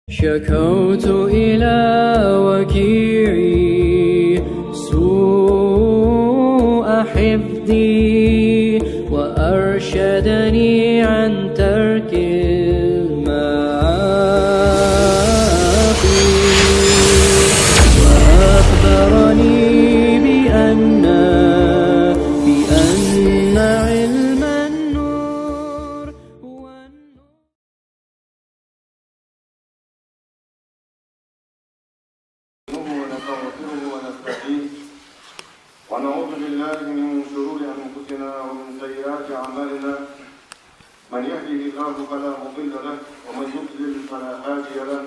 شكوت إلى وكيعي سوء حفظي وأرشدني عن ترك المعاصي وأخبرني بأن علم النور هو ونستغفره ونستهديه ونعوذ بالله من شرور انفسنا ومن سيئات اعمالنا من يهده الله فلا مضل له ومن يضلل فلا هادي له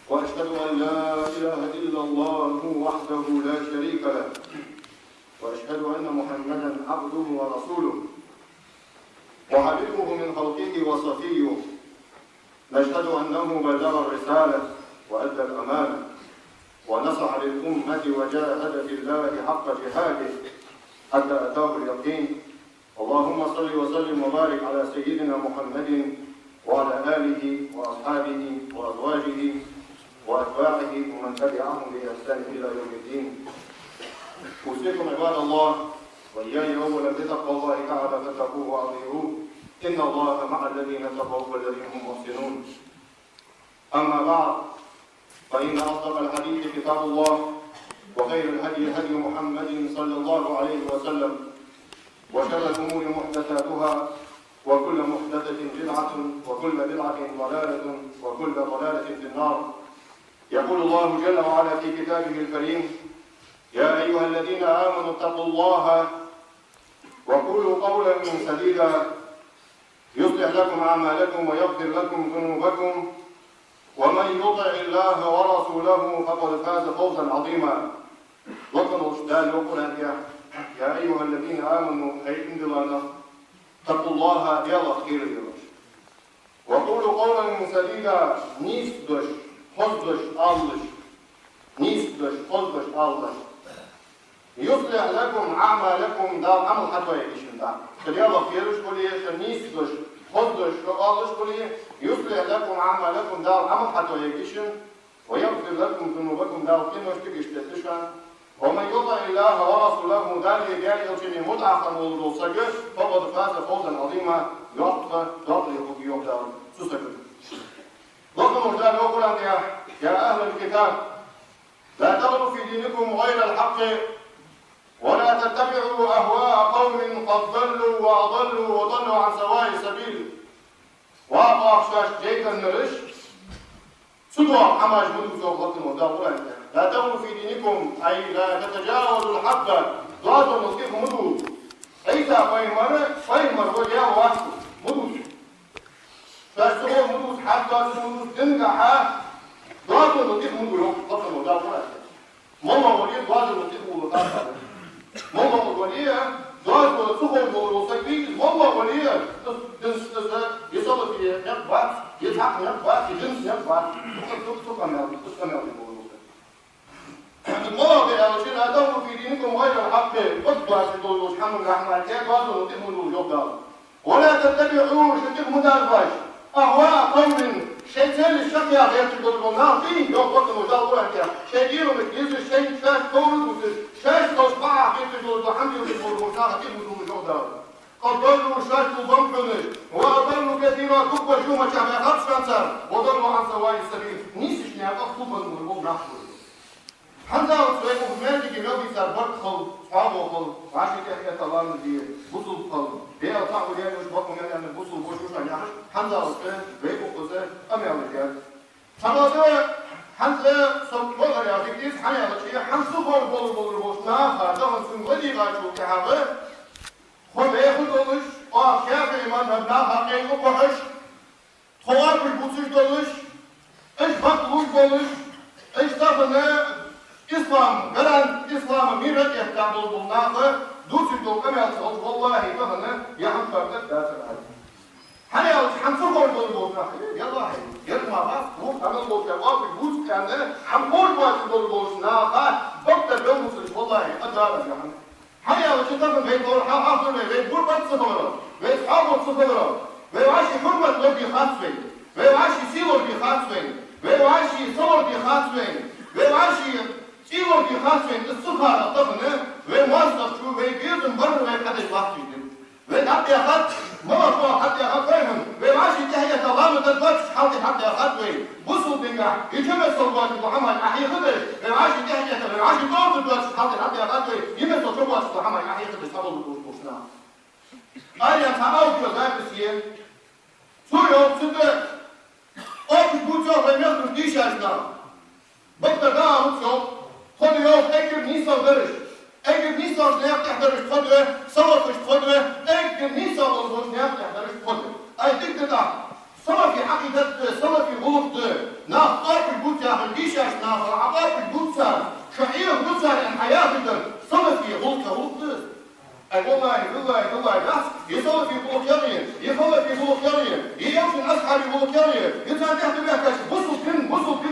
واشهد ان لا اله الا الله وحده لا شريك له واشهد ان محمدا عبده ورسوله وحبيبه من خلقه وصفيه نشهد انه بلغ الرساله وادى الامانه ونصح للأمة وجاهد في الله حق جهاده حتى أتاه اليقين. اللهم صل وسلم وبارك على سيدنا محمد وعلى آله وأصحابه وأزواجه وأتباعه ومن تبعهم بإحسان إلى يوم الدين. أوصيكم عباد الله وإياي أولا بتقوى الله تعالى فاتقوه وأطيعوه إن الله مع الذين اتقوا والذين هم محسنون. أما بعد، فإن أصدق الحديث كتاب الله وخير الهدي هدي محمد صلى الله عليه وسلم وشر الأمور محدثاتها وكل محدثة بدعة وكل بدعة ضلالة وكل ضلالة في النار. يقول الله جل وعلا في كتابه الكريم: يا أيها الذين آمنوا اتقوا الله وقولوا قولا سديدا يصلح لكم أعمالكم ويغفر لكم ذنوبكم ومن يطع الله ورسوله فقد فاز فوزا عظيما. وقالوا اشتال وقرا يا ايها الذين امنوا اي اندلانا اتقوا الله يلا خير اليوم وقولوا قولا سديدا نيسدش خذش الله نيسدش خذش الله يصلح لكم اعمالكم دار عمل حتى يشن دار يلا خيرش كليه نيسدش خذش الله كليه يصلح لكم أعمالكم دار عمل حتى يكشن ويغفر لكم ذنوبكم دار كنوش تكشتشن ومن يطع الله ورسوله ذلك جاري أوشني متعفا والرسجة فقد فاز فوزا عظيما يعطى في يوم دار سوسكت. لكم رجال يقول يا أهل الكتاب لا تغلوا في دينكم غير الحق ولا تتبعوا أهواء قوم قد ضلوا وضلوا عن سواء السبيل. وأبغى أخشاش جيدا نرش سدوا حماش منذ زوجة وداولا لا تغلوا في دينكم أي لا تتجاوزوا الحد ضادوا نصيب مدو عيسى فيمر وجاء واحد مدو فاشتغل مدو حتى مدو تنجح ضادوا نصيب مدو يوم قطن وداولا ماما ولي ضادوا نصيب مدو ماما ولي ضادوا سخن ورسكين ماما ولي يصلي في نقبات يضحك نقبات يجنس نقبات تستمع المواضع التي لا تغلوا في دينكم غير الحق اطبع شدوا حمل الأحمر كيفازوا وتهملوا الجبال ولا تتبعوا شتم مدرج أهواء قوم شيطان الشقيا يتبعوا النار فيه يوقف المجال أنت شيئين ومكيز الشيء شاش طول شاش تصبع يتبعوا الحمد يتبعوا المشاهد يتبعوا الجبال قد ضلوا شاشوا ضمكنش وأضلوا كثيرا كبر شوما شعبها خبش كانسر وضلوا عن سواء السبيل نيسش نعم أخطوبا مرموم نحفظ حمزة وسويكم مالك نوبي سربك خل صحابه خل وعشي تحية الله مدير بصل خل بيئة طعب ليه يشبكم يعني بصل بوشوش عن يحش حمزة وسويكم بيكم قصير أمي الرجال حمزة صبغر يا فيكتيس حيا لشيء حمزة بول بوش نافع دهن سنغلي غاشو كحاغي خود ياخد دولش كيف إيمان مبنى حقيقة وحش خوار بالبوسش دولش إيش بطلوش دولش إيش تابنا إسلام غران إسلام ميرك يحتاج بالبناقة دوسي دول كم يصل والله فهنا يحن فرقة داسر عليه هيا حنسوق دول بوسنا يلا يلا ما بس هو كمان دول كواب البوس كان حنقول واحد دول بوسنا وقت اليوم والله أدار يعني هيا وشتغل بيقول حافظ بيقول بس صفر بيصحاب صفر بيعيش حرمة لبي خاصة ويواشي سيلور دي خاصوين ويواشي صور دي خاصوين ويواشي سيلور دي خاصوين الصفار الطفنة وموظف شو ويجيزن برا ويحدش وقت يدن ويحط يا خط مرة حتى يا خط فاهم ويواشي تهيئة تضامن تدبرش حتى يا خط وي بصوا دنجا يجمع صوبات محمد أحي خدش ويواشي تهيئة ويواشي طول تدبرش حتى يا خط وي يمسوا صوبات محمد أحي خدش حبل وشنا أيام سأقول كذا بسيه سويو سيدة أوكي بوتشو بيميل تديش أجنا بقدر ده أوتشو خد يوم أجر نيسا درش أجر نيسا نياب تحضرش خد صوفش خد أجر نيسا وزوج نياب تحضرش خد أي تقدر صار في عقيدة صار في غلط ناخ أوكي بوتشا بديش أجنا أوكي بوتشا شعير بوتشا يعني حياة بدر صار في غلط أي والله ناس يصلي في بلوكيرية يصلي في بلوكيرية يمشي أصحاب بلوكيرية يتنجح ببيعكش بصوا فين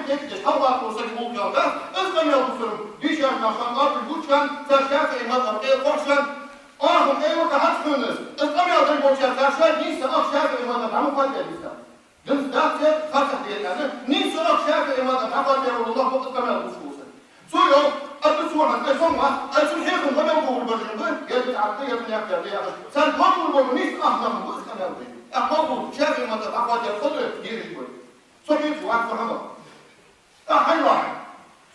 يكتش الله أقول بلوكيرية ناس إذن يلبسون ديش أجنا شان أرض البوتشان تشافي مذهب إيه فرشان آهم إيه وكهات حنس إذن يلبسون بوتشان تشافي نيسا أخشافي مذهب عمو قد يلبسا جنس داخل خاصة ديالنا نيسا أخشافي مذهب عمو قد يقول الله وقت كما يلبسون سويو الدسوحة الأسمة السنحيكم قد يقول البرجنة يجب عقلية من يكتر ليها سنقوم بالمنيس أحمد بس كان يلبي أحمد شافي مذهب عمو قد يقول يريد سويت وعد محمد أحي واحد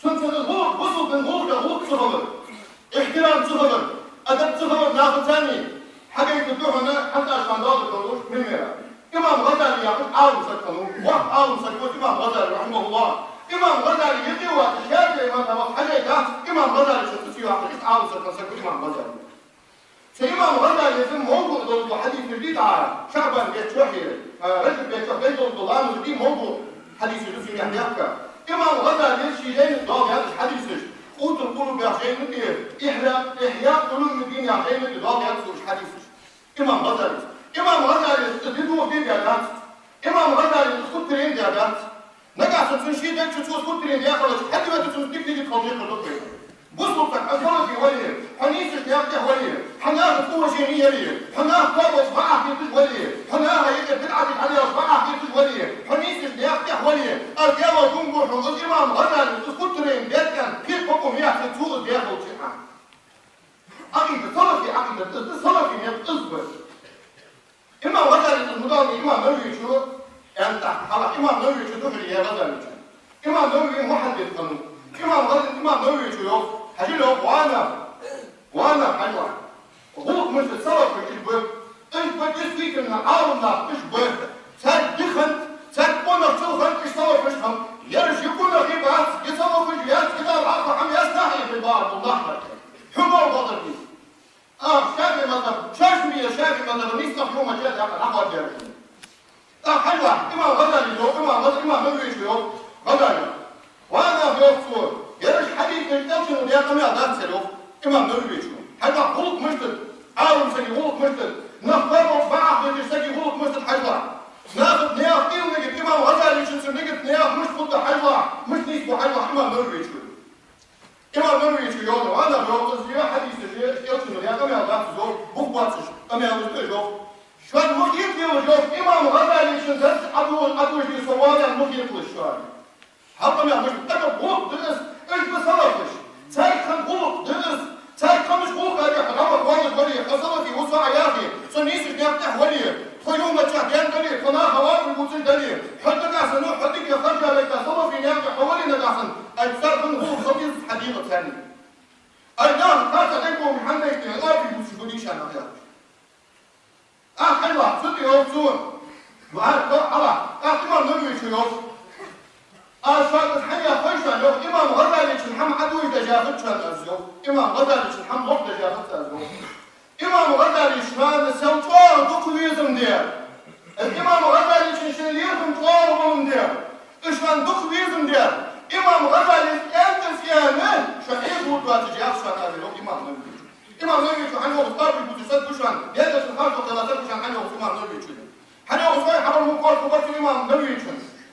سنسل الغور وصل من غور لغور صغر احترام صغر أدب صغر ناخذ ثاني حقيقة الدهنة حتى أشمان دار الدروش من ميرا إمام غزالي يأخذ عالم سكنون وقت عالم سكنون إمام غزالي رحمه الله إمام غزالي يقوى الشافعي مثلا حاجة إمام غزالي شخصي واحد عالم سكنون إمام غزالي إمام غزالي يسمى موضوع ضد حديث البدعة شعبا بيت وحي رجل بيت وحي ضد الله دي موضوع حديث الجزء يعني يحكى إمام غزالي شيئين ضاد هذا الحديث قوت القلوب يا خير نكير إحياء قلوب الدين يا خير نكير ضاد هذا الحديث إمام غزالي تديدوا في ديالات إمام غزالي تخطرين ديالات نقع ستنشي ديك شو تخطرين ديالات حتى ما تتنسيك تيجي تخطيق الدكتور بصلتك أصلا في وليه حنيسك يفتح وليه حناها قوة شينية ليه حناها قوة صباعك يفتح وليه حناها بدعتك عليها صباعك يفتح وليه حنيسك يفتح وليه الجوى جنبوح الإمام غزالي تخطرين ديالك كيف حكم يحسن سوء ديالك وشيحان عقيدة صلفي صلفي يتصبر إمام غزالي المضامي إمام نووي شو يعني تحت حلق إمام نووي شو دخل يا غزالي إمام نووي محدث قانون إمام نووي شو يوف حجي له وانا حلوة غلط مش الصلف الإجبار إجبار يسويك من العالم لا إجبار ساد دخن ساد قونا تلخن إش صلف إشهم يرش يكون في بس يصلف الجياس كده العقل عم يستحي في البار الله حمر بطل فيه شافي مثلا شافي مثلا نيسنا في يوم الجلد أقوى الجلد حلوة إمام غزالي جو إمام نووي شو يوف غزالي وانا في يوفور يرش حديث الأوشن وديا قميع ذات سلوف إمام نووي شو حلوة غلط مجدد عالم سني غلط مجدد نختار بعض يجسكي غلط مجدد حلوة ناخذ نياف إيل نجد إمام غزالي شنسر نجد نياف مش فضة حلوة مش نيسبو حلوة إمام نووي شو إمام نووي شو يوم وانا في يوفور زيا حديث الأوشن وديا قميع ذات زور بوكباتش قميع ذات زور شوان مخيط يوجد إمام غزالي شنسر عدوش دي صوالي المخيط للشوارع حطم يا مش أنا غلط درس إيش بصرفش سايخن غلط درس سايخن مش غلط هذه حرامك واجد وليه خسرتي وسع ياخي سنيسك يفتح وليه خيومة شهدان دليل خناها خوات البوتين دليل حدك عسن حدك يا خرجة لك صرفي نياك حوالي نجاحن أي صرفن غلط خطير حديقة ثانية أي نعم خاصة لكم محمد لا في بوتشكونيش أنا غير حلوة صدق يوفسون وعارف الله إمام نووي شو يوف شاطر حيا خيشة لو إمام غزالي شنحم عدوي تجاهد شان أزيو إمام غزالي شنحم غف تجاهد أزيو إمام غزالي شمان سوطور دقويزم دير الإمام غزالي شنشليرهم طوارهم دير إشمان دقويزم دير إمام غزالي أنت سيانه شحيح بوتوا تجاهد شان أزيو إمام نووي شو عنه غطار بالبوتسات بشان يادة شنحاج وقلاتات بشان عنه إمام نووي شو عنه غطار حبر مقار كبرت الإمام نووي شو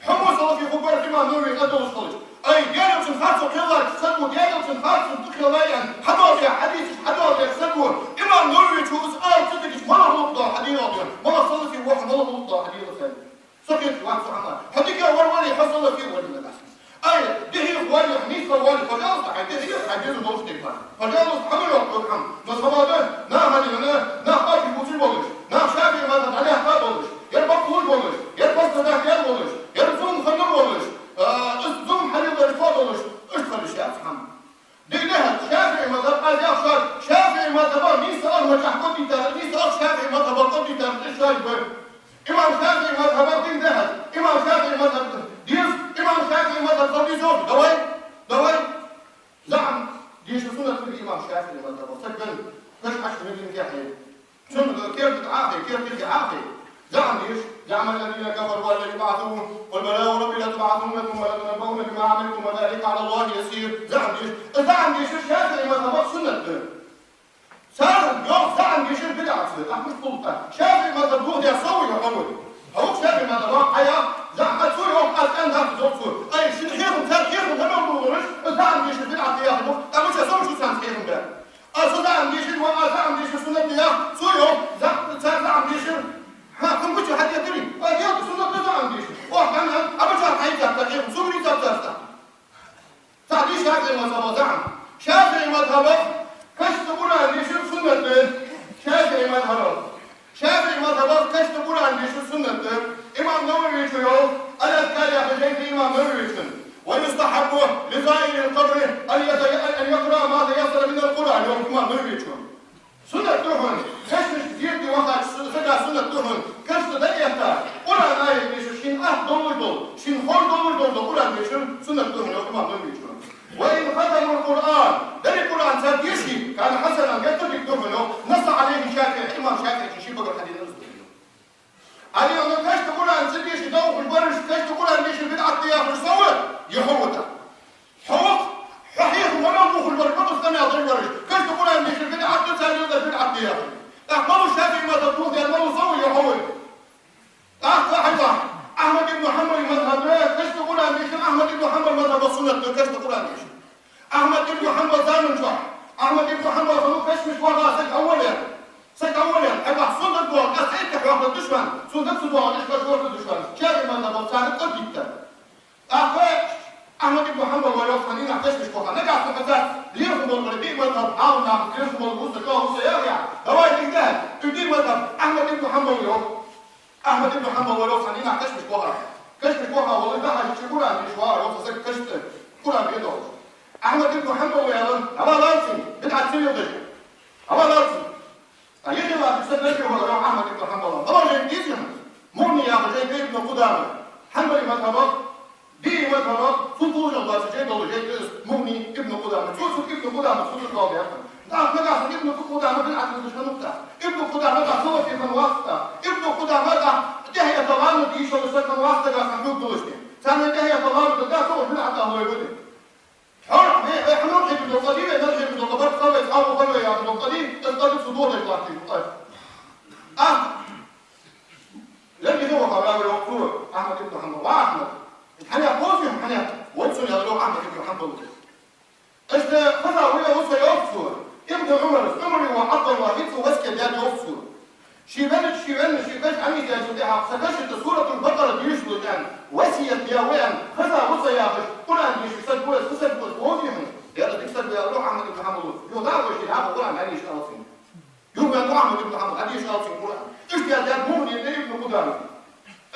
حمص الله في خبر الإمام نووي قدر الصلج أي ديالهم شنخاصوا كيلا تسلموا ديالهم شنخاصوا تخيلايا حدوث يا حديث حدوث يا سلموا إمام نووي شو أسأل صدقش مرة غلطة حديثة مرة صلى في واحد مرة غلطة حديثة ثانية سكت واحد سبحان الله هذيك ولي حصل فيه ولي لا أي ده ولي حنيف ولي فجأة حيده حيده دوش تكبر فجأة حمل وقتهم بس هو ده نا قاضي بوزي بولش نا شافي ما ده عليه قاضي بولش يربط بول بولش يربط ده كيان بولش يرزوم خنم بولش زوم حليب الفاض بولش إيش خلي شاف حم ده شافي ما ده قاضي أخشار شافي ما ده مين سأل ما تحكم دي مين سأل شافي ما ده بطل دي إيش شايف إمام شافعي مذهب دين ذهب إمام شافعي مذهب ديس إمام شافعي مذهب صلي زوج دوي زعم ديش سنة في إمام شافعي مذهب سجل كش عشر من كحيل سنة كيف تتعاقي كيف تتعاقي زعم ديش زعم الذين كفروا والذين بعثون قل بلى وربي لتبعثون ثم لتنبؤون بما عملتم وذلك على الله يسير زعم ديش الشافعي مذهب سنة صار يوم زعم ديش البدعة مش سلطة شافعي مذهب روح يسوي يحول هو شافعي مذهب حياة زعم تسوي يوم قال كان ذاك زوجته أي شيء خيرهم صار خيرهم هم يقولون زعم ديش البدعة تياهم أنا مش أسوي شو صار خيرهم ده زعم ديش زعم ديش السنة تياه سوي يوم زعم ديش كم بيجي حد يدري يا سنة زعم ديش واحد أنا أبغى حياة تغيير سوري تبتسم تعدي شافعي مذهب زعم شافعي مذهب كشف قرآن ديش السنة شافعي مذهب كشف قرآن ديش السنة إمام نووي يقول الأذكار يا حجيت إمام نووي ويستحب لزائر القبر أن يقرأ ما تيسر من القرآن يوم إمام نووي يقول سنة تهون كشف جيرتي وقت سنة تهون كشف دقيقة قرآن آية ديش شين دول شين خور دول قرآن ديش سنة تهون يوم إمام نووي يقول وإن ختموا القرآن دري القرآن ساد يشي كان حسنا يترك دهنه نص عليه شافعي إمام شافعي شي بقول حديث نص عليه أنه كاش القرآن ساد يشي دوق البرش كاش القرآن يشي بدعة تياه مصور يحوطه حوط حقيق ولا نروح البرش ما بستمع ضل البرش كاش القرآن يشي بدعة تسال يقدر بدعة تياه أحمد الشافعي ما تطلوه ديال ما مصور يحوط واحد أحمد بن محمد مذهب كاش القرآن يشي أحمد بن محمد مذهب السنة كاش القرآن يشي أحمد بن محمد زامن شح أحمد بن محمد خلوه كشمش ورا سك أوليا أبغى صندق دوار أسعدك في واحد الدشمن صندق دوار إيش كشور الدشمن شايف ما نبغى صار قد جدا أحمد بن محمد ولا خلينا كشمش ورا نرجع في الأساس ليه خبر مرتين مذهب عاون نعم ليه خبر الوسط كله سيرجع هواي الإنجاز تدير مذهب أحمد بن محمد ولا خلينا كشمش ورا والله ده هيشوفوا عن مشوار هو سك كشف كلام كده أحمد بن محمد ويانا أبا لارسي بدعة سيرة ده أبا لارسي أيدي الله بسبب هو يوم أحمد بن محمد طبعا جديد مغني يا أخي ابن قدامة حنبلي مذهبه دي مذهبه سطور الله سجيد الله جيد مغني ابن قدامة شو ابن قدامة سطور الله بيأكل نقع ابن قدامة بالعكس مش نقطة ابن قدامة ده هو في واسطة ابن قدامة ده جهة طبعا دي شو سكن واسطة ده حدود دوشته ثاني جهة طبعا ده هو بالعكس هو يقول حر حنوح ابن القديم نرجع ابن القبر قوي أو قوي يا ابن القديم تنطلق صدور القاتل لكن هو قبل يوقفوه أحمد بن محمد وأحمد الحنيا قوسهم حنيا وصل يا له أحمد بن محمد إيش خذا ولا وصل يوقفوه ابن عمر وعبد الواحد وسك اليد يوقفوه شيبان عمي يا جدع سكشت سورة البقرة يشلو يعني وسيت يا وين خذا وصل يا أخي قرآن يشتد بوس خسد بوس وهم يا رب تكسب يا له أحمد بن محمد يضاعف الشهاب القرآن عليه شرفين يوم يا أحمد بن محمد عليه شرفين القرآن إيش يا جاد مؤمن اللي ابن قدامه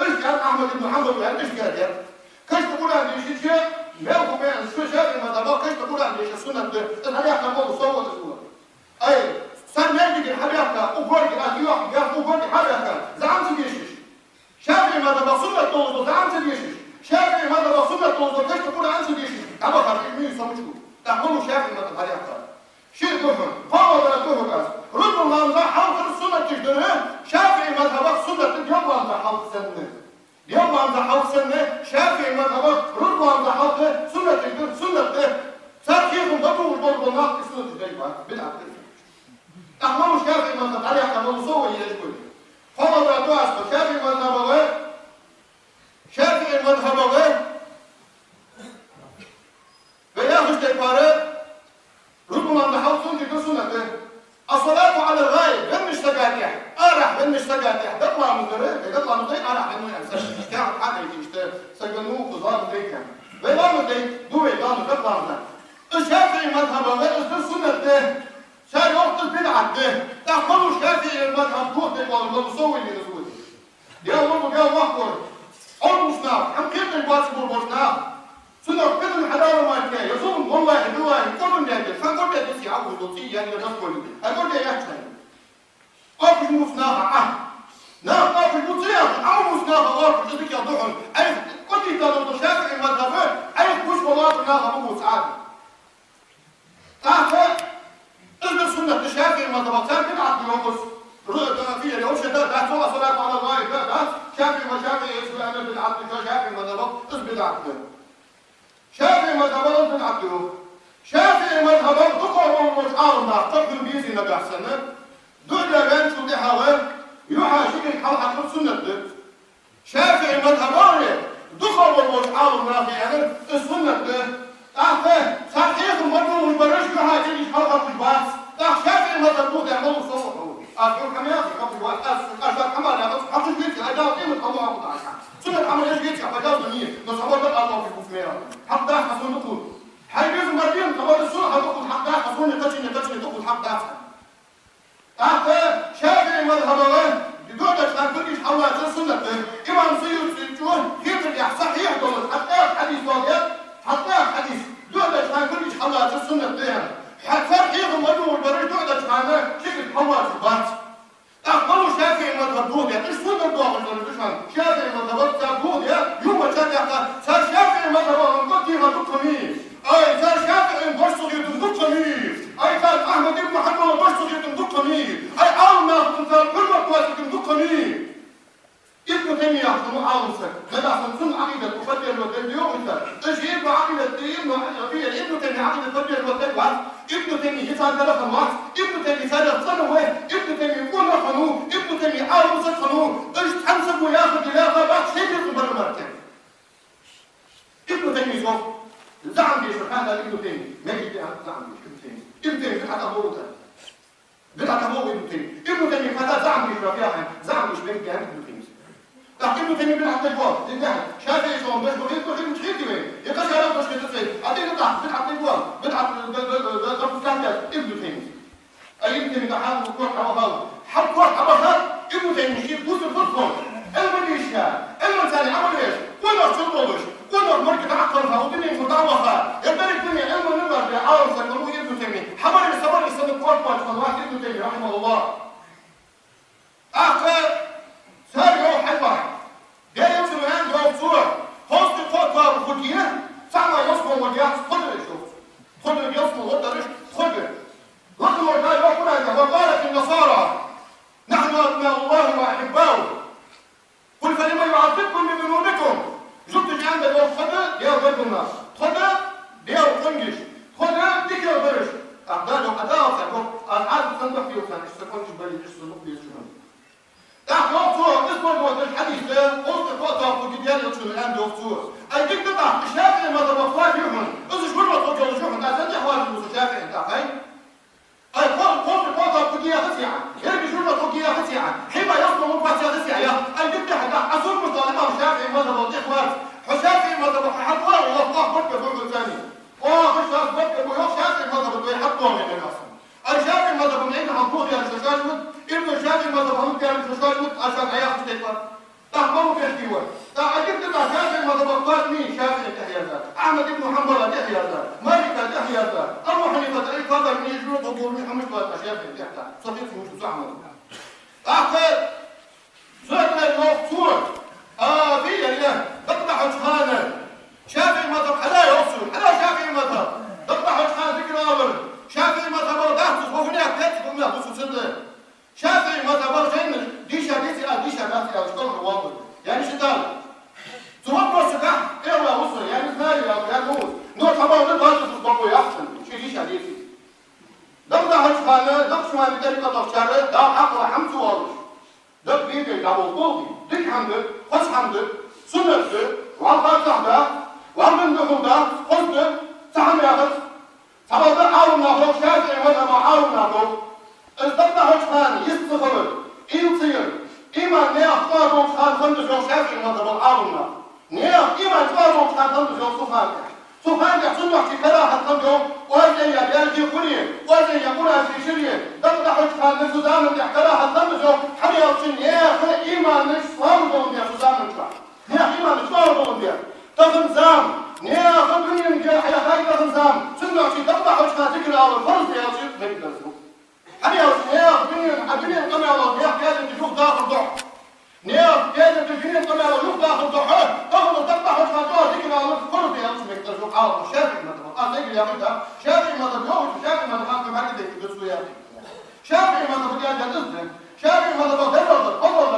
إيش كان أحمد بن محمد ويا إيش يا جاد كيف تقول عن شيء ما هو بين الشيء ما تبغى كيف تقول عن السنة الحديث كان هو صوت السنة أي صار نجد الحديث وقولي أتيوح يا وقولي حديث زعمت بيشش شافعي ما تبغى سنة توضو زعمت بيشش شافعي ما تبغى سنة توضو كيف تقول عن بيشش أبغى خارج مين سمشوا تقولوا شافعي ما تبغى حديث شيء كفر فهو ولا كفر بس رد الله من حافظ السنة تجدره شافعي ما تبغى سنة يلا من حافظ السنة يلا عند حافظ سنة شافعي مذهبك رضوا عند حافظ سنة تقدر سنة صار كيفهم ضربوا وضربوا الناس سنة تجيبها بدعة أحمد شافعي مذهب عليه كمان صوي يجبر فما بعدوا أسباب شافعي مذهبه بياخذ تكباره رضوا عند حافظ سنة الصلاة على الغايب بين مشتقاتها أرح بين مشتقاتها تطلع من غير أرح بين كان ويقاموا دي دوي قاموا تطلعنا الشافعي مذهبه وإذن السنة ده شاي وقت البدعة ده تأخذوا الشافعي المذهب دوت والمصوي اللي نسوي دي أولو جاو محور أول مصناف هم كيف الواسب والمصناف سنة كذا الحلاوة ما كان يصوم والله حلوة كل الناس فنقول لك بس يعبوا دوتي يعني نقول أقول لك يا أخي مصناف نعم في المطيع أو مصناف أوقف جدك يا ضحل أي كنت تدور الشافعي المذهبين أي مش والله ناخذ أبو سعد تعرف إذن السنة الشافعي المذهب كان بدعة يوقف في اليوم شتات تحصل صلاة على الغاية ده شافعي وشافعي اسمه أنا بدعة شافعي المذهب إذ بدعة شافعي مذهب بدعة شافعي مذهب ذكر ومشعار ما قبل بيزي نبي أحسن دول بين شو دي حوالي يوحى شكل حلقة السنة شافعي مذهباني دخل والمشعار المنافي يعني السنة تعرف صحيح المرضو والبرش يوحى شكل حلقة الباس تعرف شافعي مذهبوه يعملوا صوحوا أقول كم يا أخي قبل الوقت أشبه حمال يا أخي حقش بيتي أجاو قيمة الله أبو تعالى سنة عمل إيش بيتي أجاو دنيا نصبر بقى الله في الكفمية حق ده حسون دخول حي بيزم مردين تبار السنة دخول حق ده حسون تجني دخول حق ده تعرف شافعي مذهباني بدون تنفذ حوالات السنة إمام سيد سيجون كيف صحيح دولت حتى حديث واضح حتى حديث دون تنفذ حوالات السنة حتى حيهم أنه البريد دون تنفذ شكل حوالات البات أقبلوا شافعي مذهب دوديا إيش سنة الضوء شافعي مذهب دوديا يوم كان يحتاج صار شافعي مذهب قد يغدقني أي صار شافعي برصد يدقني أي صار أحمد بن حنبل برصد يدقني أي عالم صار كل وقت يدقني ابن تيمية يحكم عالم سك هذا أحسن سن عقيدة تفضل والدليل مثل إيش يبقى عقيدة ابن تيمية عقيدة تفضل والدليل ابن تيمية يسأل ثلاثة مرات ابن تيمية ثلاث سنوات ابن تيمية كل قانون ابن تيمية عالم سك قانون إيش تحسب وياخذ خلافة بعد شيء يقبل المرتين ابن تيمية زوج زعم ليش هذا ابن تيمية ما يجي زعم ليش ابن تيمية بدعة أبوه بدعة أبوه ابن تيمية هذا زعم ليش رفيعا زعم ليش بين كلام ابن تيمية ابن تيمية بدعة الجواب للجهل شافعي شلون بس بقول مش خيتي وين يبقى شارع مش كده أعطيني بدعة الجواب بدعة ضرب كامل ابن تيمية أي ابن تيمية حاول يكون حوالي حب واحد حبهات ابن تيمية شيء بوز الفضل المنيشة الإنسان عمل إيش ولا شرطوش ولا مركز عقلها ودنيا مدعوها يبقى الدنيا علم النظر بعاوز يقولوا ابن تيمية حمل الصبر يسمى قرطاج فضلات ابن تيمية رحمه الله آخر صار يوم حلوة جاي يمشي من عنده صورة خاص بقطة وخديه سامع يصبر وجاهز خضر يشوف خضر يصبر وخضر خضر رقم وجاي يقول هذا وقالت النصارى نحن أبناء الله وأحباؤه قل فلما يعذبكم بذنوبكم جبت عندك لو خضر يا رب الناس خضر يا قنجش خضر ديك يا برش أعداده أداء العاد صندوق فيه وكان استكون جبالي الصندوق فيه شنو أخوته اسمه الحديث ده قلت قطع وجديان يدخل الآن دكتور أيديك تطلع الشافعي ما تبقى فيهم إذا شو ما تقول شو ما تنجح واحد من الشافعي أنت فاهم أي قلت قطع وجديان خسيعة يرجع شو ما تقول يا خسيعة حما يصل مو بس يا خسيعة أيديك تحت أصول مطالبة الشافعي ما تبقى إخوات الشافعي ما تبقى حقوق والله بركة فوق الثاني خش أثبت أبو يوسف شافعي ما تبقى حقوق من الأصل الشافعي ما تبقى معين حقوق يا الشاشة ابن الشافعي ما تبقى كان الشاشة عشان عياق تكبر تحضروا في الديوان تعجبت الشافعي ما تبقى مين شافعي تحيا أحمد بن حنبل تحيا مالك تحيا أبو حنيفة أي قدر من يجرد وقول من حمد قال شافعي تحيا صديق مش زعمه أخذ سؤال الموضوع في الله تقطع وجهانا شافعي مذهب حلا يوصل حلا شافعي مذهب تقطع وجهانا ذكر أمر شافعي مذهب دهتس وهناك كاتب من خصوصا شافعي مذهب جن ديشا ديشا ناسي اشتغل واضح يعني شتال توقف سكح ايه وصل يعني ثاني يعني موز نور طبعا ده تصبحوا يحسن شيء ديشا ديسي تقطع وجهانا دقش ما بدك تطشر ده عقل حمد واضح ده بيدي ده وقوضي ديك حمد خش حمد سنة وعطاك تحته وعمل دخوده خذ سحم ياخذ سبب عاون ناخذ شافعي ولا عاون ناخذ استطاع وجهان يستغرب يصير إما أن يختار وجهان خندش وشافعي ولا عاون ناخذ نيا إيمان تبارو كان تنبز يوم سبحانك سنة كراهة تنبز وزن يبيالجي قرية وزن يقولها في شرية دقدح كان نسودان من كراهة تنبز حريا وشن يا أخي إيمان مش صاربون يا سودان من كراهة نيا إيمان مش صاربون يا تغنزام نيا خبرني من جاء حيا خايف تغنزام سنة شي دقدح كان تكرا على الفرز يا شي نقدر نسوق حريا وشن يا خبرني قمي على الضياء كادر تشوف داخل ضح نيا كادر تجيني قمي على الضياء داخل ضح تغنو دقدح كان تكرا على الفرز يا شي نقدر نسوق عاطل شافي مثلا أنا يا بنتا شافي مثلا يوم شافي مثلا كم هذه تقدر يا شافي مثلا يا جدتنا شافي مثلا تفضل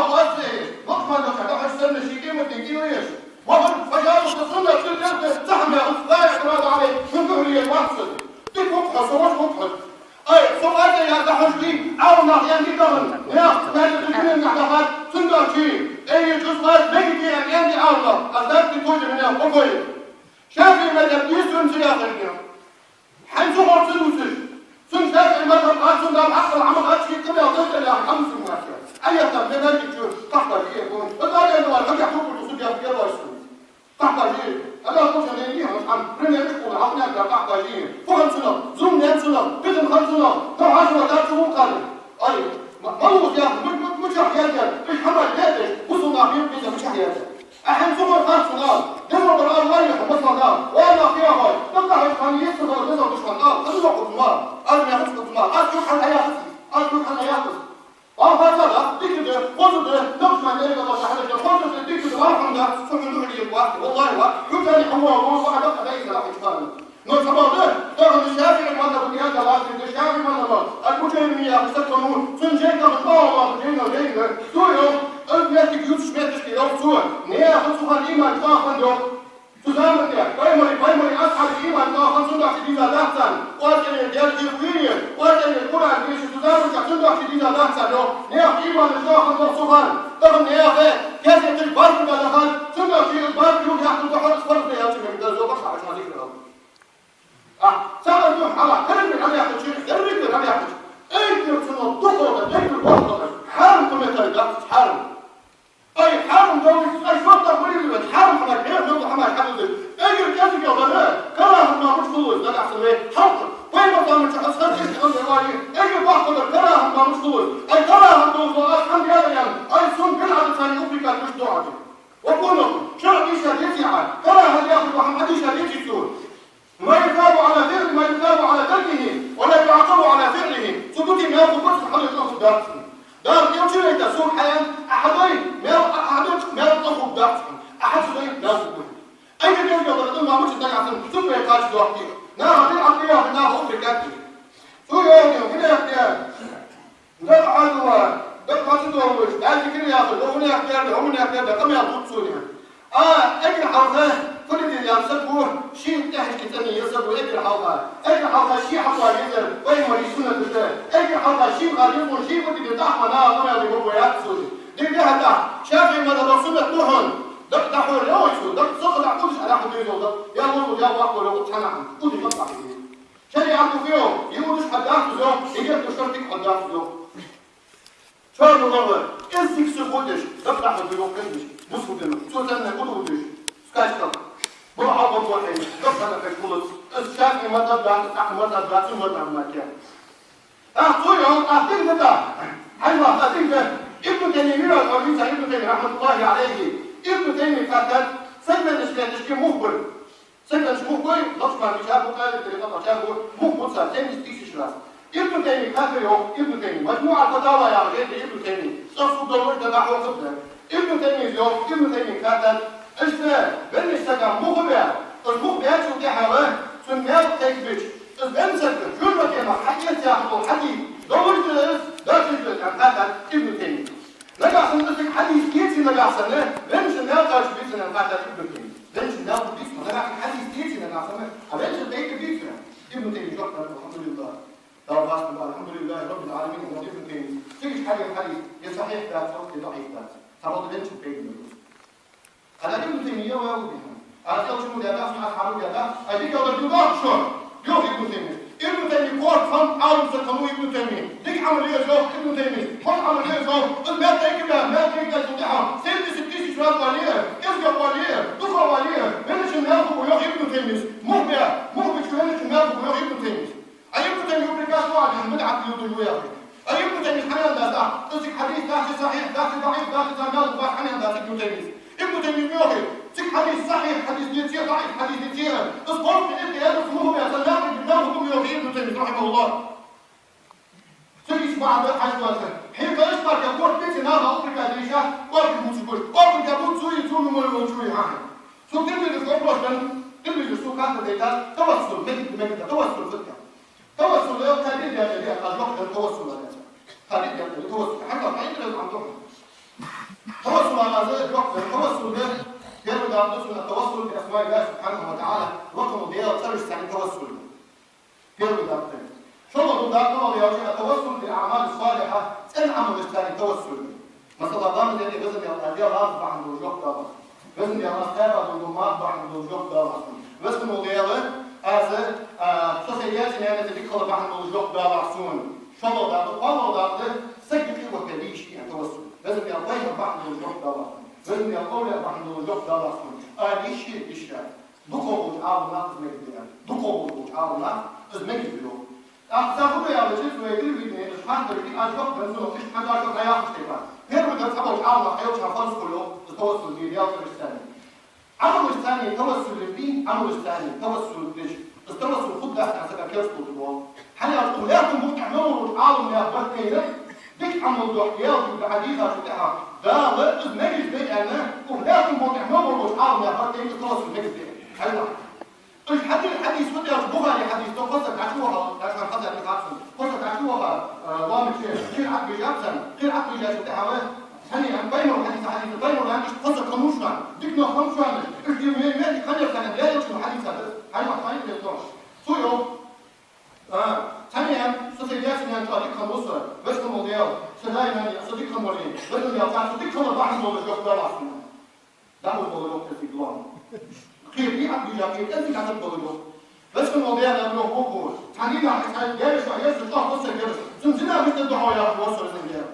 الله أسئلة وقفنا لو كذا حسنا شيء كم تنقيه ليش وهم فجأة تصلنا كل زحمة لا اعتراض عليه من دهرية الوحدة تفوق صوت مفقد أي سؤال يا تحجي أو نحيان كذا يا هذا الدين نحن سندوتشي أي جزء بيجي يعني الله أصدق توجه من يوم وقوي شافي مذهب يسون سياسة اليوم حين سمر سلوسش سن شافي مذهب قاد سن دام حق العمل قاد شيء كله ضد اللي عم خمس الماشية أيضا لذلك تشوف تحضر فيه يكون الآن أنه الحق يحكم الوصول يا بكير ويسون تحضر فيه أنا أقول شيء ليه مش عم رمي يشكو العقل يا تحضر فيه فهم سنة زوم نام سنة بدن خمس سنة تو عشرة ثلاث شهور قادم أي ملوث يا أخي مش حياتك مش حمل حياتك وصلنا فيه كذا مش حياتك أحيان سمر خمس سنة دمر بالأرض وين حمصنا وأنا فيها هاي تطلع الإسلاميين صدر نظام دشمن خلوا قطمار أنا يا خص قطمار أشوف حل حياتي أشوف حل حياتي فصلا ديك فوز نفس ما نريد الله تعالى فوز ديك الأرحم ده سمع نوري الواحد والله واحد يمكن هو واحد أبدا ليس له إشكال نصبر ترى الشافعي ماذا بني هذا لازم الشافعي ماذا المجرمية بسكنون سنجيك بالطاوة جينا سويو أبيتك يوسف بيتك يوم سوى نيا خصوصا الإيمان تاخذ يوم تزامن يا بايمري أصحاب الإيمان تاخذ صدق شديدة دهسان وأجل الديال الجيوية وأجل القرآن ليش تزامن صدق شديدة دهسان يوم نيا إيمان تاخذ مصوفان طبعا نيا خير كيف البارك بالأخذ صدق في البارك يوم يحصل تحرص فرق يا سيدي ده زوجك عشان ذيك الأمر سأل يوم على كلمة على يحكي شيء كلمة على يحكي أنت تنو الضغط أنت الضغط حرم كم يتلقى حرم أي حرم دولي أي شرطة مريضة حرم حماك غير نوضح حماك حماك أي كذلك يا ضرر كراهة ما مش طول ده أحسن ليه حرم طيب ما مش أصلا إيش أقول لك أي واحد كراهة ما مش طول أي كراهة طول أصلا هذا يعني أي سن كل عدد ثاني أفريقيا مش دعاء وكونوا شرط إيش يتيعان كراهة يأخذ محمد إيش يتيعون ما يثاب على فعل ما يثاب على تركه ولا يعاقب على فعله سكوتي ما ياخذ بس حل ياخذ دار يمشي لك سوق حياه احدين ما ياخذ دار احد سنين لا ياخذ اي كلمه يقدر ما مش تنقع ثم يقاش دوحتي نعم العقليه هنا افريقيا شو يعني هنا يا لا عدوى ده ما تدورش ده كده ياخذ هو هنا يحكي هو هنا يحكي ده كم ياخذ سوريا اجل حوضه كل اللي يمسكوه شيء تحكي ثاني يسبوا اجل حوضه شيء حوضه يقدر وين ما يسون الدجال اجل حوضه شيء غريب وشيء بدي يتحمل ما يبي هو يحصل دي ده شافي ما رسول الله ده حور يا وشو ده صقل عقولش على حدود ده يا ولد يا واحد لو اتحنع ودي مطلع شريعته فيهم يقولش حد يحفظ يوم يجي تشرتك حد يحفظ يوم شو الموضوع ازيك سبودش ده حد يوم كنش مسكوا شو سنه قولوا كاشكر بروح أبغى واحد كفنا في الكولس الشافعي ما تبع ما تبع شو ما تبع ما كان أخويا أعطيك ده حلو أعطيك ده ابن تيمية الحديث ابن تيمية رحمة الله عليه ابن تيمية فاتن سجن الإسلام تشكي مخبر سجن مخبر لطفا مش عارف قال اللي طلع شافه مخبر ساعتين يستيش راس ابن تيمية فاتن يوم ابن تيمية مجموعة فتاوى يا غير ابن تيمية صفوا دور ده نحو قبله ابن تيمية اليوم ابن تيمية فاتن إذا بالنسبة مخبر المخبر شو كحواه سنيات تكبش إذا أمسك شو المكان حكيت ياخذ حديث دور جلس ده تجلس عن هذا ابن تيمية نجح سنتك حديث كيتي نجح سنة لمش ناقش بيتنا هذا ابن تيمية لمش ناقش بيتنا نجح حديث كيتي نجح سنة أبيش بيت بيتنا ابن تيمية شكرا الحمد لله الحمد لله رب العالمين ابن تيمية تيجي حديث يصحيح ذات صوت ضعيف ذات ترى لمش بيت أنا ابن تيمية ويقول أنا أول شيء مدافع عن أصحاب الجدع أديك أول جواب شو يوم ابن تيمية ابن تيمية كورت فان عالم سلطنو ابن تيمية ديك عملية زوج ابن تيمية هون عملية زوج ما تيكبها ما تيكبها تطيعها سيدي ستيش شوات واليه ازقب واليه دخل واليه هنش النافق ويوخ ابن تيمية مهبط شو هنش النافق ويوخ ابن تيمية أي ابن تيمية يبركات واحد من بدعة يوضي وياخي أي ابن تيمية حنان داسع تسك حديث داسي صحيح داسي ضعيف داسي زمال وباح حنان داسي ابن تيمية ابن تيمية يوخي تسك حديث صحيح حديث يتير ضعيف حديث يتير اصبرت من ابن هذا اسمهم يا سلام بالنافق ويوخي ابن تيمية رحمه الله سيدي سبع عبد حاج واسع حين فاشبر يقول بيتي نارها أفريقيا ديشا وافريقيا موسيقول أفريقيا بوت سوي سوي مولو سوي هاي سو تلمي لسوق روشن تلمي لسوق هذا ديتا توسل مجد توسل فتة توسل لو كان يدي يعني الوقت التوسل هذا خليك يعني التوسل حتى ما يدري عن ضحى توسل على ذلك الوقت التوسل ده يرد عن التوسل بأسماء الله سبحانه وتعالى رقم ضياء سرش يعني توسل يرد عن شو الله ده طبعا يا التوسل بالأعمال الصالحة العمل الثاني توسل مثلا ضامن اللي بزن يا الله عند وجوه دابا بزن يا الله تابع بالضمات عند وجوه دابا بس الموضوع هذا سوسيالات يعني تدخل عند وجوه دابا سون شو الله ده الله ده سجل وكليش يعني توسل لازم يا الله عند وجوه دابا لازم يا الله عند وجوه دابا سون ليش دكتور عارنا مجدنا دكتور عارنا مجدنا أخذوا يا رجل ويدير بيني الحمد لله أشوف بنزل وفيش حد أشوف هيا مشتبه هنا بدأت أبغى أتعامل حيوش حفظ كله التوسل الديني أو الثاني عمل الثاني توسل الدين عمل الثاني توسل ليش التوسل خد ده إحنا سبب كيف تقول حنا أولادكم بتعملوا وتعاونوا يا بكيرة ديك عمل ضحيات وبحديثها شتها ده غير نجد بين أنا أولادكم بتعملوا وتعاونوا يا بكيرة التوسل نجد حلو الحديث ودي البخاري حديث تو قصة عشوها عشان خاطر نعرفه قصة عشوها ضامن شيء عقل جابسن غير عقل جالس تعاون ثانيا بينه الحديث حديث بينه يعني قصة خمسة ديكنا خمسة اليومين خلي سنة لا يمشي الحديث هذا هاي ما خايف يطلع سويو ثانيا سوسيالات يعني طريق خمسة بس الموضوع سلايم صديق خمولين بس الموضوع صديق خمول واحد من الجواب ده لازم ده هو الموضوع في الدوام خير دي عقل جاكيت أنت قاعد تقوله بس في المواضيع اللي قبله هو تحديدا عن جالس وعياس تطلع قصة جالس سنتنا مثل الضحايا وصل الزنجان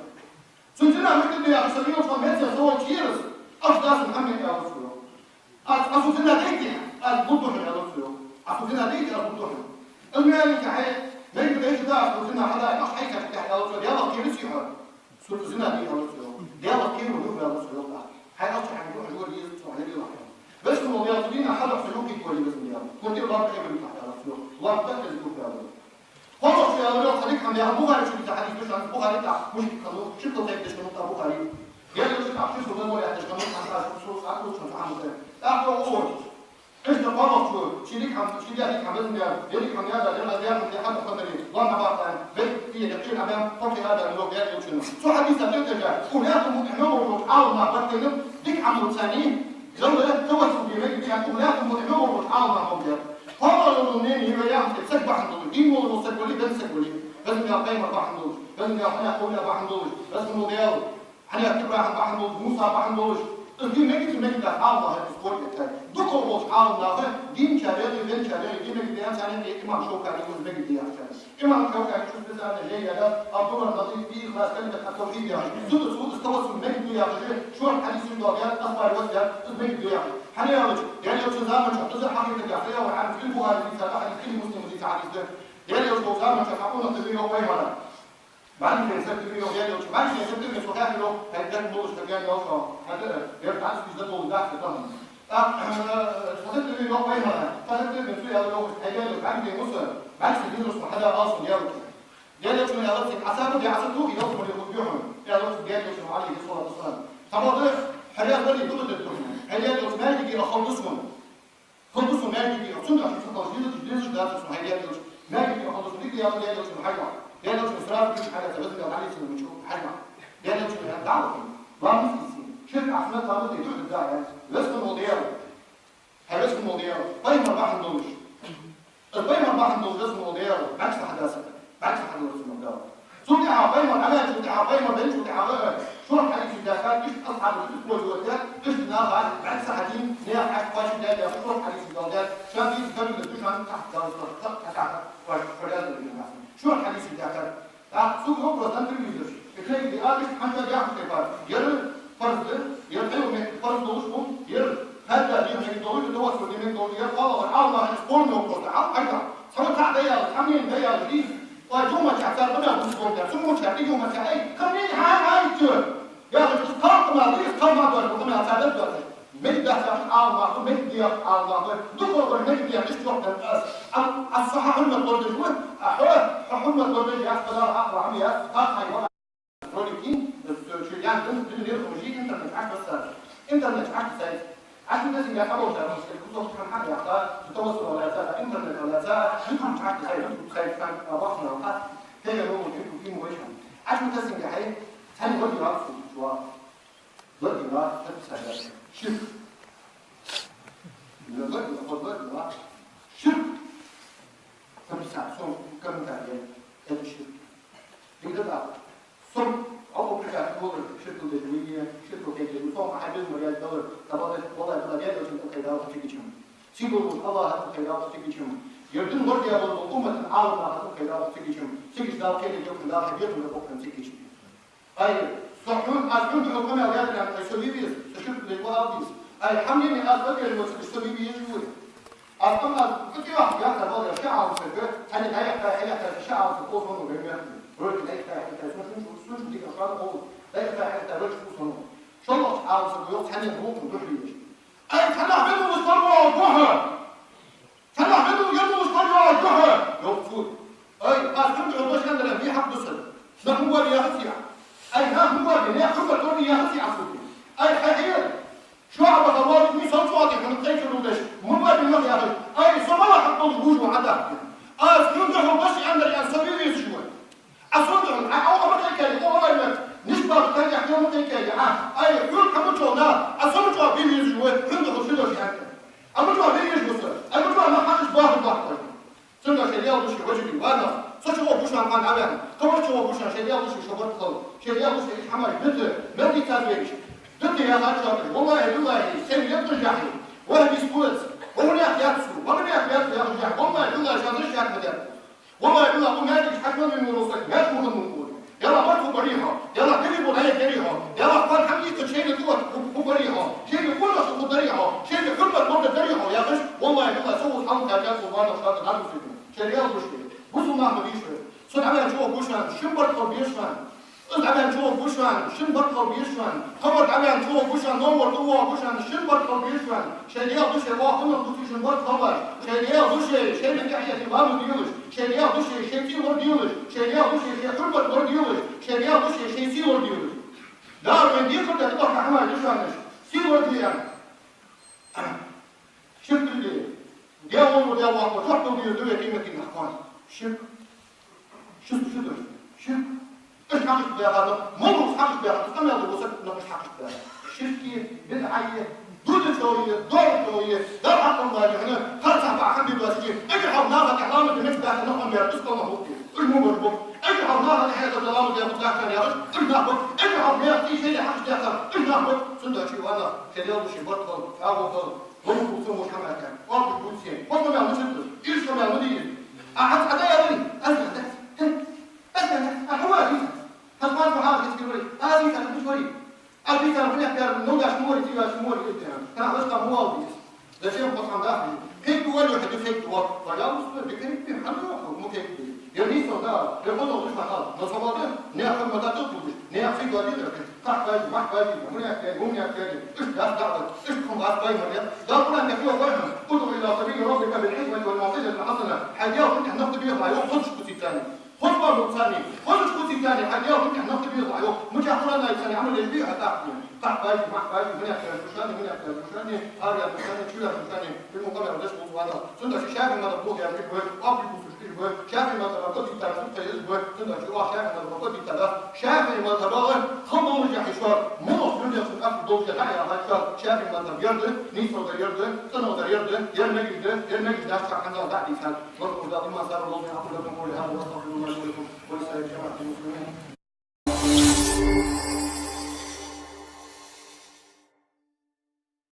سنتنا مثل الدنيا بسبيل وصمت يسوي كيرس أفضل محمد يا رسول أفضلنا ديك البطوح يا رسول أفضلنا ديك البطوح المال كحيل ما يقدر إيش ده أفضلنا هذا أخ حيك يا رسول يلا كيرس يحول سنتنا دي يا رسول يلا كيرس ونوف يا رسول الله هاي أصلا هنروح نقول يسوع هنيجي بس الموضوع تدينا حدا سلوكي كويس بس اليوم كنت الله بخير من تحت راسه الله بتأكد الكوكب خلاص يا ولد خليك عم يا بخاري شو بتاع حديث مش عن بخاري بتاع مش خلوه شو طيب تشتغل بتاع بخاري قال لي شو تعرف شو بدنا ولا تشتغل عن شو عقله شو عامل اخذ اول ايش ده خلاص شو شريك عم شريك عم بزن يليك عم هذا يلا ديار من حد قدري والله ما بعرف بيت في يقين امام طفي هذا اللي هو قال لي شو حديث بترجع ولادكم متحملوا وتعاونوا مع بطلهم ديك عملوا ثانيين لولا توسل بيمك يعني أولادهم متعمروا وتعاونوا مع بعض. هم الأولين هي يعني تسبح عندهم دين ولا سكولي بس سكولي لازم يا قيمة بحندوش لازم يا حنا قولا بحندوش لازم نوديال حنا كبر عن بحندوش موسى بحندوش الدين ما يجي منك الله الأسبوع الثاني دكتور وتعاون نافع دين شرعي دين شرعي دين مقدار ثاني إمام شوكاني يقول مقدار ثاني إمام شوكاني شو بس أنا جاي هذا أبطل النظيف فيه خلاص كلمة التوحيد يعني سود التوسل مقدار يعني شو الحديث الدوغيات أصبر وزن مقدار يعني حنا يعني لو تزامن شو تزر حقيقة الجافية وعن كل بخاري في سبعة كل مسلم في تعريف ده يعني لو تزامن شو حقونا تبيه وين ولا بعدين كان تبيه يعني لو بعدين كان تبيه سؤال له هيدا نقولش تبيه لو شو هذا يرجع في جد موضوع ده فضلت لي يوم وين ولا فضلت لي في هذا اليوم هيدا لو عندي مسلم بعدين تدرس محل اصلا يا شو يا رب حسابه يا حسابه يوم اللي بيجيهم يا رب جاي شو عليه الصلاه والسلام طبعا حريات بني كل الدنيا هيدا لو ما يجي اخلصهم خلصوا ما يجي اصلا في تطوير تدريس ده اسمه هيدا ما يجي اخلصوا دي يا رب يا شو حاجه يا لو اسراف مش حاجه تبدل عليه اسمه مش حاجه يا لو شو دعوه ما في شركه عشان تعمل دي تقول ده لازم المواضيع هلاسم المواضيع طيب ما بحندوش الطيب ما بحندوش لازم المواضيع بعكس حداثه بعكس حداثه الموضوع صوتي عقيمه انا صوتي عقيمه بين صوتي عقيمه شو الحديث ده كان ايش اصعب الاسبوع الوقت ايش ناقع بعكس حديث نيا حق واش ده شو الحديث ده شان دي كان بتوش عن تحت ده تحت فراز الأولياء قالوا الله هنسكون وقلت أيضا سمعت ديال حمين ديال دي وجوما تعتبر بنا بسكون ده ثم تعتبر يوم تعي كمين هاي تور يا أخي تقام ما ليش قام ما دور وما تعتبر دور من ده الله من دي الله دور من دي إيش وقت الصحة هم القدوة هم القدوة يا أخبار أقرأ عمية أخي ولكن يعني دنيا الخروجية إنترنت عكس بس إنترنت عكس عشان الناس اللي يحاولوا يشتغلوا الكتب كم حاجة يحتاج تتواصل ولا يساعد إنترنت ولا يساعد يمكن مش عارف يساعد يمكن تخيل كان ربحنا وحد هي هو يمكن في موجه عشان الناس اللي حي ثاني ودي رأس شو ودي رأس تبصر شوف ودي خد ودي رأس شوف تبصر صوم كم تعبان تبصر بيقدر صوم أو بكرة دولار شركة دولية شركة كذا وصوم حاجز مليار دولار طبعا والله بلاد وشن كذا وتيجي سيقولوا الله هذا كذا وتيجي يردون مرجع بالحكومة العالم هذا كذا وتيجي دار كذا يوم دار كبير من الحكومة تيجي أي صحون أسمع الحكومة ويا يعني السويبيز تشوف الوالديز أي حملين أسباب السويبيز شوي أصلا كتير واحد يحتاج هذا الشيء على السبب هل هيحتاج الشيء على السبب صنو بيعمل رجل لا يحتاج شو دي أفراد أول لا يحتاج رجل صنو شو الله على السبب ثاني نروح ونروح ليش أي تنح منه مستوى الظهر تنح منه يوم مستوى الظهر يوم فوت أي أسمع الوش كان له في حق بصر ما هو اللي يخفي أي ها هو اللي يخفي تقول يخفي عفوي أي حقيقة شعب الله ميسان صوتي من تيجي رودش مو اللي ما يعرف أي صباح حط الوجوه وعدا أسمع الوش عند الإنسان يسوي أصدق أول ما تيجي أول ما نشبه تاني يوم تيجي أي كل كم جونا أصدق بيجوا عنده خشوع شهادة أما جوا بيجوا أما جوا ما حدش باخد واحد سنة شريعة وش وجهي وأنا صشوا بوش عن قان عبان كم صشوا بوش عن شريعة وش شباب خلوا شريعة وش حماش بنت كاتبيش بنت يا خالد والله سامي يرجعي ولا بيسكوت ولا يحياتسو ولا يحياتسو يرجع والله شاطر شاك بدر والله ما هذيك حكمة من الوسط ما تقول نقول يلا برضو بريها يلا قريبوا هي قريها يلا قال حميد شيء دوت وبريها شيء كله شو بريها شيء كله برضو بريها يا غش والله سووا حمد يا وانا شاطر عارف شريعة مشكلة بصوا ما بديش صدق عمل جوا بوشان شنبر بيشان صدق عمل جوا بوشان شنبر بيشان خبر عمل جوا بوشان نور جوا بوشان شنبر بيشان شريعة بوشة واحد من دوتي شنبر خبر شريعة بوشة شيء من كحية الإمام ديولش شريعة بوشة شيء تيور ديولش شريعة بوشة شيء حرمة ديولش شريعة بوشة شيء سيور ديولش دار من ديكم تطلع كحمل ليشانش سيور ديان شكل اللي دياول ودياول وتحطوا ديولوية كلمة النحوان شو ايش حقك بها هذا؟ مو حقك بها هذا، كم يلا وصلت انه مش حقك بها. شركة بدعية دود شوية دور شوية دار حق الله هنا خلص بقى حد يبغى اجي حضناها اعلام بالنسبة لانهم يرتزقوا مهوكي المبربك اجي حضناها الحياة الظلام اللي ياخذ لك يا رجل اجنحبك اجي حضناها في شيء حق تاخذ اجنحبك صندوق شيء وانا خليل وشي بطل اغوطل هم بوصوا مش حماكان واقف بوصين وانتم يا مسدس ايش كم يا مدير قعدت حدا يا بني أحوالي هالقارب حاجة تقولي هذه كانت مشوري أبي كان في أحيان نودا شموري تيجا شموري قدام كان عملت موالدي ده شيء مقطع داخلي كيف تقول له حد فيك توقف فلا مصدر بكيف بحلو مو كيف يعني صدا يقولوا مش محل نصباته نأخذ مدى تطلبش نأخذ قادي لكن تحتاج محتاج من يحتاج إيش دعوة إيش كم عصبي مريض ده كلنا نفيه وهم قلوا إلى سبيل ربك بالحكمة والموعظة الحسنة حاجة وأنت ناخذ بيها ما يخرج كتير ثاني خطوة مقصاني خذ كتير ثاني حاجة وأنت ناخذ بيها ما مش أخرنا يسني عمل البيئة تحتي تحتاج من يحتاج مشاني هذا مشاني شو مشاني في المقابلة ليش موضوع هذا صندوق شايف ما تبغى يعني وقابل شافي ما تبغى تتابع تيجي صندوق شو شافي ما تبغى تتابع شافي ما تبغى خمم مرجع حشار مو من يصير أكل دوجة لا يا هالشار شافي ما تبغى يرد نيسو يرد صندوق يرد يرمي ده شاف عندنا بعد يفعل برضو ده ما صار الله يعفو لكم